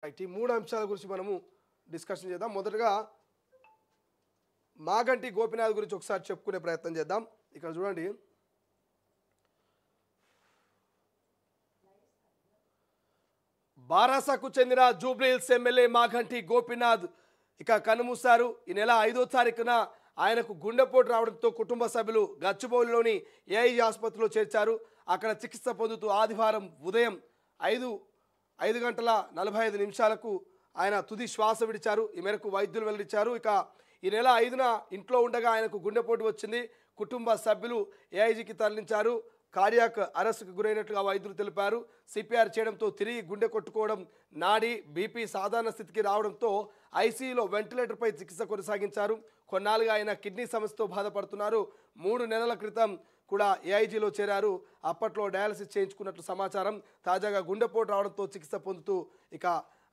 Right. ఈ మూడు అంశాల గురించి మనము డిస్కషన్ చేద్దాం. మొదటగా మాగంటి గోపినాథ్ గురించి ఒకసారి చెప్పుకునే ప్రయత్నం చేద్దాం. ఇక్కడ చూడండి, బారాసాకు చెందిన జూబ్లీహిల్స్ ఎమ్మెల్యే మాగంటి గోపినాథ్ ఇక కన్నుమూశారు. ఈ నెల 5వ తారీఖున ఆయనకు గుండెపోటు రావడంతో కుటుంబ సభ్యులు గచ్చిబౌలిలోని ఏఐజీ ఆసుపత్రిలో చేర్చారు. అక్కడ చికిత్స పొందుతూ ఆదివారం ఉదయం 5:45 ఆయన తుది శ్వాస విడిచారు. ఈ మేరకు వైద్యులు వెల్లడించారు. ఇక ఈ నెల 5న ఇంట్లో ఉండగా ఆయనకు గుండెపోటు వచ్చింది. కుటుంబ సభ్యులు ఏఐజీకి తరలించారు. కార్డియాక్ అరెస్టుకు గురైనట్లుగా వైద్యులు తెలిపారు. సిపిఆర్ చేయడంతో తిరిగి గుండె కొట్టుకోవడం, నాడి బీపీ సాధారణ స్థితికి రావడంతో ఐసీయూలో వెంటిలేటర్పై చికిత్స కొనసాగించారు. కొన్నాళ్ళుగా ఆయన కిడ్నీ సమస్యతో బాధపడుతున్నారు. 3 నెలల క్రితం కూడా ఏఐజీలో చేరారు. అప్పట్లో డయాలసిస్ చేయించుకున్నట్లు సమాచారం. తాజాగా గుండెపోటు రావడంతో చికిత్స పొందుతూ ఇక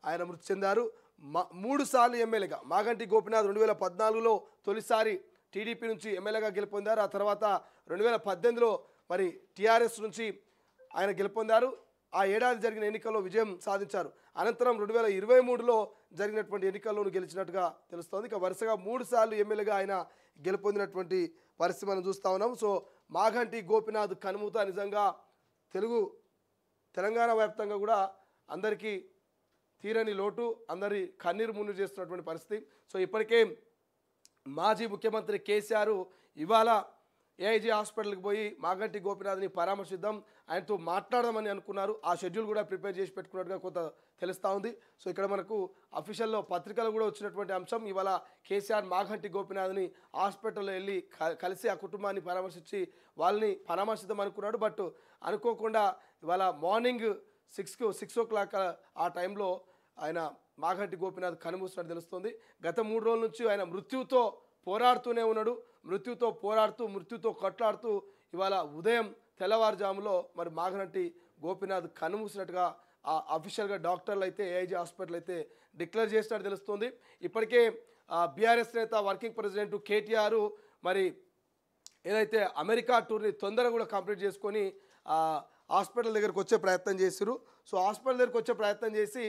ఆయన మృతి చెందారు. 3 సార్లు ఎమ్మెల్యేగా మాగంటి గోపినాథ్ 2014లో తొలిసారి టీడీపీ నుంచి ఎమ్మెల్యేగా గెలుపొందారు. ఆ తర్వాత 2018లో మరి టీఆర్ఎస్ నుంచి ఆయన గెలుపొందారు. ఆ ఏడాది జరిగిన ఎన్నికల్లో విజయం సాధించారు. అనంతరం 2023లో జరిగినటువంటి ఎన్నికల్లోనూ గెలిచినట్టుగా తెలుస్తోంది. ఇక వరుసగా 3 సార్లు ఎమ్మెల్యేగా ఆయన గెలుపొందినటువంటి పరిస్థితి మనం చూస్తూ ఉన్నాం. సో మాగంటి గోపినాథ్ కనుమూత నిజంగా తెలంగాణ వ్యాప్తంగా కూడా అందరికీ తీరని లోటు, అందరి కన్నీరు మున్నీరు చేస్తున్నటువంటి పరిస్థితి. సో ఇప్పటికే మాజీ ముఖ్యమంత్రి కేసీఆర్ ఇవాళ ఏఐజీ హాస్పిటల్కి పోయి మాగంటి గోపినాథ్ని పరామర్శిద్దాం, ఆయనతో మాట్లాడదామని అనుకున్నారు. ఆ షెడ్యూల్ కూడా ప్రిపేర్ చేసి పెట్టుకున్నట్టుగా కొంత తెలుస్తూ ఉంది. సో ఇక్కడ మనకు అఫీషియల్లో పత్రికలు కూడా వచ్చినటువంటి అంశం, ఇవాళ కేసీఆర్ మాగంటి గోపినాథ్ని హాస్పిటల్లో వెళ్ళి కలిసి ఆ కుటుంబాన్ని పరామర్శించి వాళ్ళని పరామర్శిద్దాం అనుకున్నాడు. బట్ అనుకోకుండా ఇవాళ మార్నింగ్ 6 o'clock ఆ టైంలో ఆయన మాగంటి గోపినాథ్ కనుమూసినట్టు తెలుస్తుంది. గత 3 రోజుల నుంచి ఆయన మృత్యుతో పోరాడుతూనే ఉన్నాడు. మృత్యుతో కొట్లాడుతూ ఇవాళ ఉదయం తెల్లవారుజాములో మరి మాగంటి గోపినాథ్ కనుమూసినట్టుగా అఫీషియల్గా డాక్టర్లు అయితే ఏఐజీ హాస్పిటల్ అయితే డిక్లేర్ చేసినట్టు తెలుస్తుంది. ఇప్పటికే బీఆర్ఎస్ నేత వర్కింగ్ ప్రెసిడెంట్ కేటీఆర్ మరి ఏదైతే అమెరికా టూర్ని తొందరగా కూడా కంప్లీట్ చేసుకొని హాస్పిటల్ దగ్గరకు వచ్చే ప్రయత్నం చేశారు. సో హాస్పిటల్ దగ్గరకు వచ్చే ప్రయత్నం చేసి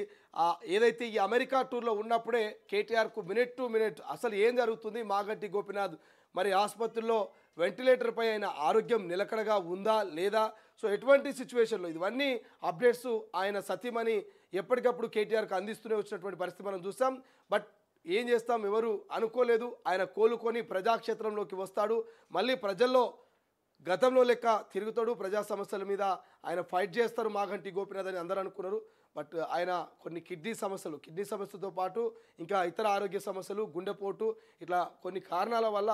ఏదైతే ఈ అమెరికా టూర్లో ఉన్నప్పుడే కేటీఆర్కు మినిట్ టు మినిట్ అసలు ఏం జరుగుతుంది, మాగంటి గోపినాథ్ మరి ఆసుపత్రిలో వెంటిలేటర్పై ఆయన ఆరోగ్యం నిలకడగా ఉందా లేదా, సో ఎటువంటి సిచ్యువేషన్లో ఇవన్నీ అప్డేట్స్ ఆయన సతీమణి ఎప్పటికప్పుడు కేటీఆర్కి అందిస్తూనే వచ్చినటువంటి పరిస్థితి మనం చూసాం. బట్ ఏం చేస్తాం, ఎవరు అనుకోలేదు ఆయన కోలుకొని ప్రజాక్షేత్రంలోకి వస్తాడు, మళ్ళీ ప్రజల్లో గతంలో లెక్క తిరుగుతాడు, ప్రజా సమస్యల మీద ఆయన ఫైట్ చేస్తారు మాగంటి గోపినాథ్ అని అందరూ అనుకున్నారు. బట్ ఆయన కొన్ని కిడ్నీ సమస్యలతో పాటు ఇంకా ఇతర ఆరోగ్య సమస్యలు, గుండెపోటు ఇట్లా కొన్ని కారణాల వల్ల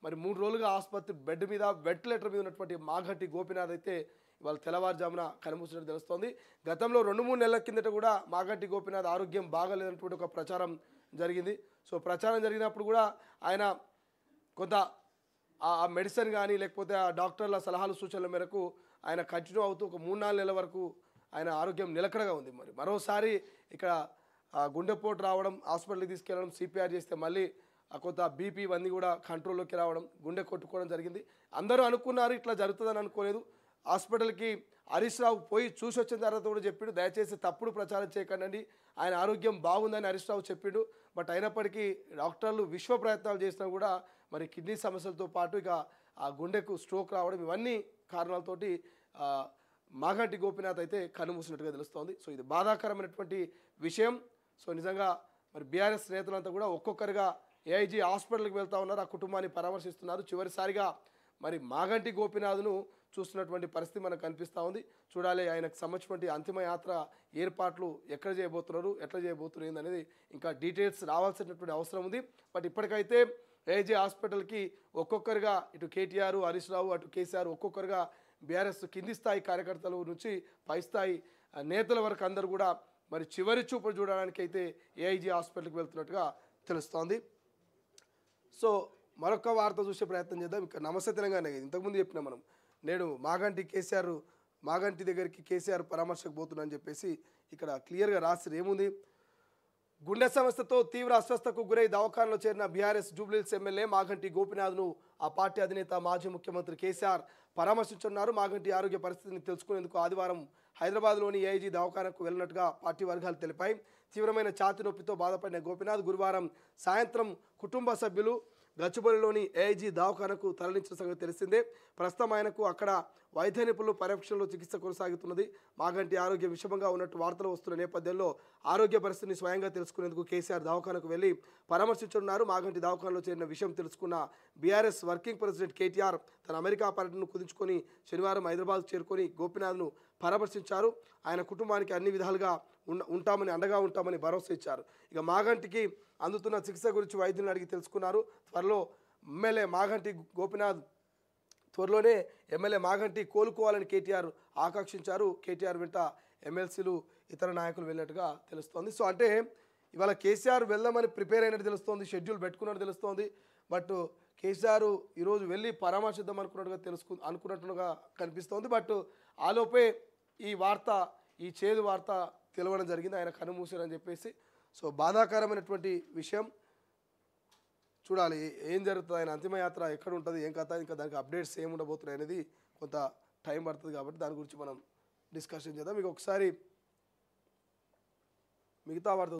మరి 3 రోజులుగా ఆసుపత్రి బెడ్ మీద వెంటిలేటర్ మీద ఉన్నటువంటి మాగంటి గోపినాథ్ అయితే ఇవాళ తెల్లవారుజామున కనుమూసినట్టు తెలుస్తోంది. గతంలో 2-3 నెలల కిందట కూడా మాగంటి గోపినాథ్ ఆరోగ్యం బాగాలేదన్నటువంటి ఒక ప్రచారం జరిగింది. సో ప్రచారం జరిగినప్పుడు కూడా ఆయన కొంత ఆ మెడిసిన్ కానీ లేకపోతే ఆ డాక్టర్ల సలహాలు సూచనల మేరకు ఆయన కంటిన్యూ అవుతూ ఒక 3-4 నెలల వరకు ఆయన ఆరోగ్యం నిలకడగా ఉంది. మరి మరోసారి ఇక్కడ గుండెపోటు రావడం, హాస్పిటల్కి తీసుకెళ్ళడం, సిపిఆర్ చేస్తే మళ్ళీ కొంత బీపీ ఇవన్నీ కూడా కంట్రోల్లోకి రావడం, గుండె కొట్టుకోవడం జరిగింది. అందరూ అనుకున్నారు, ఇట్లా జరుగుతుందని అనుకోలేదు. హాస్పిటల్కి హరీష్ రావు పోయి చూసి వచ్చిన తర్వాత కూడా చెప్పిండు, దయచేసి తప్పుడు ప్రచారం చేయకండి, ఆయన ఆరోగ్యం బాగుందని హరీష్ రావు చెప్పిండు. బట్ అయినప్పటికీ డాక్టర్లు విశ్వ ప్రయత్నాలు చేసినా కూడా మరి కిడ్నీ సమస్యలతో పాటు ఇక ఆ గుండెకు స్ట్రోక్ రావడం, ఇవన్నీ కారణాలతోటి మాగంటి గోపినాథ్ అయితే కన్నుమూసినట్టుగా తెలుస్తోంది. సో ఇది బాధాకరమైనటువంటి విషయం. సో నిజంగా మరి బీఆర్ఎస్ నేతలంతా కూడా ఒక్కొక్కరిగా ఏఐజీ హాస్పిటల్కి వెళ్తూ ఉన్నారు, ఆ కుటుంబాన్ని పరామర్శిస్తున్నారు. చివరిసారిగా మరి మాగంటి గోపినాథ్ను చూస్తున్నటువంటి పరిస్థితి మనకు కనిపిస్తూ ఉంది. చూడాలి ఆయనకు సంబంధించినటువంటి అంతిమ యాత్ర ఏర్పాట్లు ఎట్లా చేయబోతున్నారు అనేది ఇంకా డీటెయిల్స్ రావాల్సినటువంటి అవసరం ఉంది. బట్ ఇప్పటికైతే ఏఐజీ హాస్పిటల్కి ఒక్కొక్కరుగా ఇటు కేటీఆర్, హరీష్ రావు, అటు కేసీఆర్ ఒక్కొక్కరుగా బీఆర్ఎస్ కింది స్థాయి కార్యకర్తల నుంచి పై స్థాయి నేతల వరకు అందరూ కూడా మరి చివరి చూపులు చూడడానికి అయితే ఏఐజీ హాస్పిటల్కి వెళ్తున్నట్టుగా తెలుస్తోంది. సో మరొక వార్త చూసే ప్రయత్నం చేద్దాం. ఇక నమస్తే తెలంగాణ, ఇంతకుముందు చెప్పినా మనం నేడు మాగంటి దగ్గరికి కేసీఆర్ పరామర్శకు పోతున్నానని చెప్పేసి ఇక్కడ క్లియర్గా రాసి ఏముంది, గుండె సమస్యతో తీవ్ర అస్వస్థకు గురై దవాఖానలో చేరిన బీఆర్ఎస్ జూబ్లీహిల్స్ ఎమ్మెల్యే మాగంటి గోపినాథ్ను ఆ పార్టీ అధినేత మాజీ ముఖ్యమంత్రి కేసీఆర్ పరామర్శించున్నారు. మాగంటి ఆరోగ్య పరిస్థితిని తెలుసుకునేందుకు ఆదివారం హైదరాబాద్లోని ఏఐజీ దవాఖానకు వెళ్ళినట్టుగా పార్టీ వర్గాలు తెలిపాయి. తీవ్రమైన ఛాతీ నొప్పితో బాధపడిన గోపీనాథ్ గురువారం సాయంత్రం కుటుంబ సభ్యులు గచ్చిబౌలిలోని ఏఐజీ దవాఖానకు తరలించిన సంగతి తెలిసిందే. ప్రస్తుతం ఆయనకు అక్కడ వైద్య నిపుణుల పర్యవేక్షణలో చికిత్స కొనసాగుతున్నది. మాగంటి ఆరోగ్య విషమంగా ఉన్నట్టు వార్తలు వస్తున్న నేపథ్యంలో ఆరోగ్య పరిస్థితిని స్వయంగా తెలుసుకునేందుకు కేసీఆర్ దవాఖానకు వెళ్లి పరామర్శించనున్నారు. మాగంటి దవాఖానలో చేరిన విషయం తెలుసుకున్న బీఆర్ఎస్ వర్కింగ్ ప్రెసిడెంట్ కేటీఆర్ తన అమెరికా పర్యటనను కుదుర్చుకొని శనివారం హైదరాబాద్ చేరుకొని గోపీనాథ్ను పరామర్శించారు. ఆయన కుటుంబానికి అన్ని విధాలుగా అండగా ఉంటామని భరోసా ఇచ్చారు. ఇక మాగంటికి అందుతున్న చికిత్స గురించి వైద్యులను అడిగి తెలుసుకున్నారు. త్వరలోనే ఎమ్మెల్యే మాగంటి కోలుకోవాలని కేటీఆర్ ఆకాంక్షించారు. కేటీఆర్ వెంట ఎమ్మెల్సీలు ఇతర నాయకులు వెళ్ళినట్టుగా తెలుస్తోంది. సో అంటే ఇవాళ కేసీఆర్ వెళ్దామని ప్రిపేర్ అయినట్టు తెలుస్తోంది, షెడ్యూల్ పెట్టుకున్నట్టు తెలుస్తోంది. బట్ కేసీఆర్ ఈరోజు వెళ్ళి పరామర్శిద్దాం అనుకున్నట్టుగా కనిపిస్తోంది. బట్ ఆలోపే ఈ చేదు వార్త తెలవడం జరిగింది. ఆయన కనుమూసారని చెప్పేసి. సో బాధాకరమైనటువంటి విషయం. చూడాలి ఏం జరుగుతుంది, ఆయన అంతిమయాత్ర ఎక్కడ ఉంటుంది, ఏం కథ, ఇంకా దానికి అప్డేట్స్ ఏమి ఉండబోతున్నాయి అనేది కొంత టైం పడుతుంది. కాబట్టి దాని గురించి మనం డిస్కషన్ చేద్దాం. మీకు ఒకసారి మిగతా వార్త